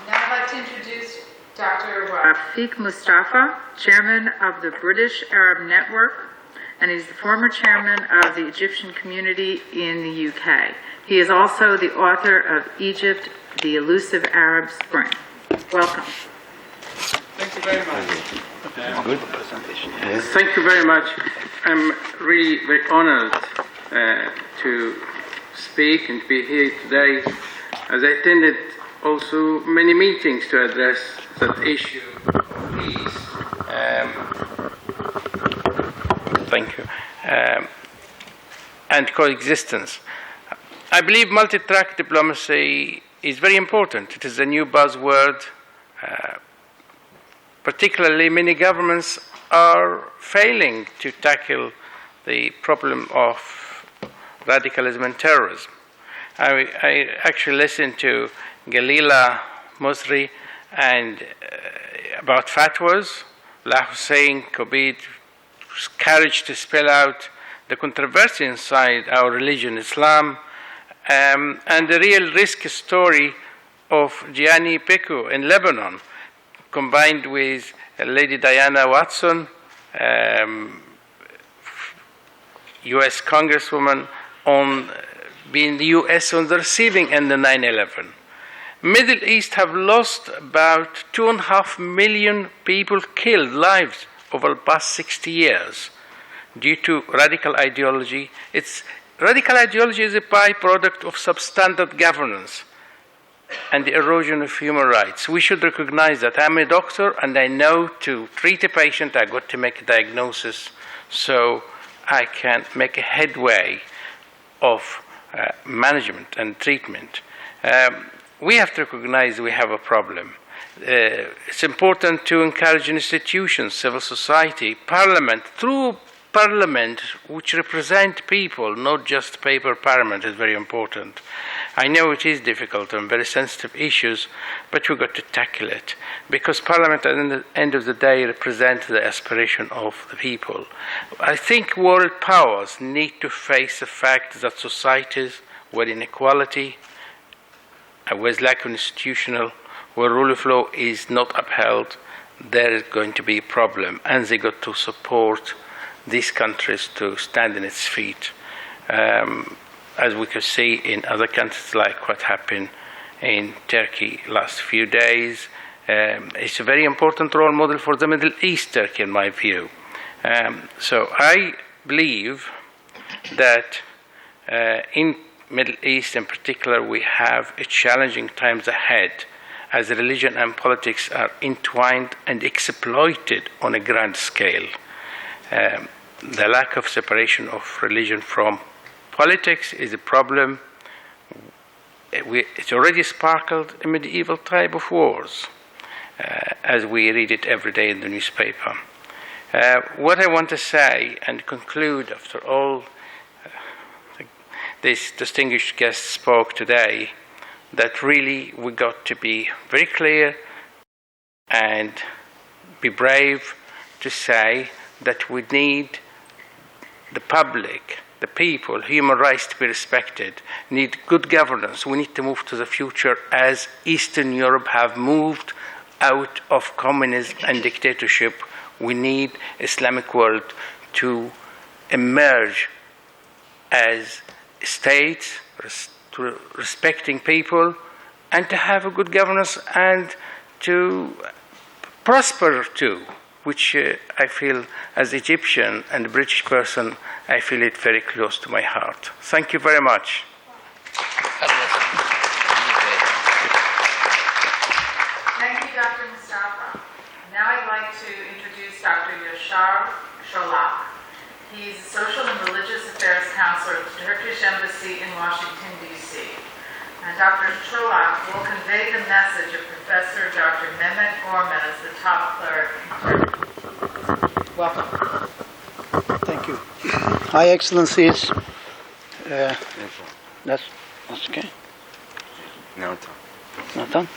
Now I'd like to introduce Dr. Wafik Moustafa, chairman of the British Arab Network, and he's the former chairman of the Egyptian community in the UK. He is also the author of Egypt, the Elusive Arab Spring. Welcome. Thank you very much. Good presentation. Yes. Thank you very much. I'm really very honored to speak and be here today, as I attended also many meetings to address that issue of peace. Thank you. And coexistence. I believe multi-track diplomacy is very important. It is a new buzzword. Particularly, many governments are failing to tackle the problem of radicalism and terrorism. I actually listened to Galila Mosri and about fatwas, La Hussein Kobid's courage to spell out the controversy inside our religion, Islam, and the real risk story of Gianni Picco in Lebanon, combined with Lady Diana Watson, U.S. Congresswoman, on being the U.S. on the receiving end of 9/11. Middle East have lost about 2.5 million people killed lives over the past 60 years due to radical ideology. Radical ideology is a byproduct of substandard governance and the erosion of human rights. We should recognize that. I'm a doctor and I know to treat a patient, I got to make a diagnosis so I can make a headway of management and treatment. We have to recognize we have a problem. It's important to encourage institutions, civil society, parliament, through parliament which represent people, not just paper parliament, is very important. I know it is difficult and very sensitive issues, but we've got to tackle it because parliament at the end of the day represents the aspiration of the people. I think world powers need to face the fact that societies where inequality, with lack of institutional, where rule of law is not upheld, there is going to be a problem, and they got to support these countries to stand on its feet. As we could see in other countries, like what happened in Turkey last few days. It's a very important role model for the Middle East, Turkey, in my view. So I believe that in Middle East in particular, we have a challenging times ahead as religion and politics are entwined and exploited on a grand scale. The lack of separation of religion from politics is a problem. It's already sparkled in medieval type of wars, as we read it every day in the newspaper. What I want to say and conclude after all this distinguished guest spoke today, that really we got to be very clear and be brave to say that we need the public, the people, human rights to be respected, need good governance. We need to move to the future as Eastern Europe have moved out of communism and dictatorship. We need Islamic world to emerge as states, respecting people, and to have a good governance and to prosper too, which I feel as Egyptian and a British person, I feel it very close to my heart. Thank you very much. Thank you, Dr. Moustafa. Now I'd like to introduce Dr. Yashar Sholak. He's a social and religious affairs counselor at the Turkish Embassy in Washington, D.C. And Dr. Sholak will convey the message of Professor Dr. Mehmet Gormez, the top cleric in Turkey. Welcome. Thank you. High Excellencies. That's okay. No, Not done?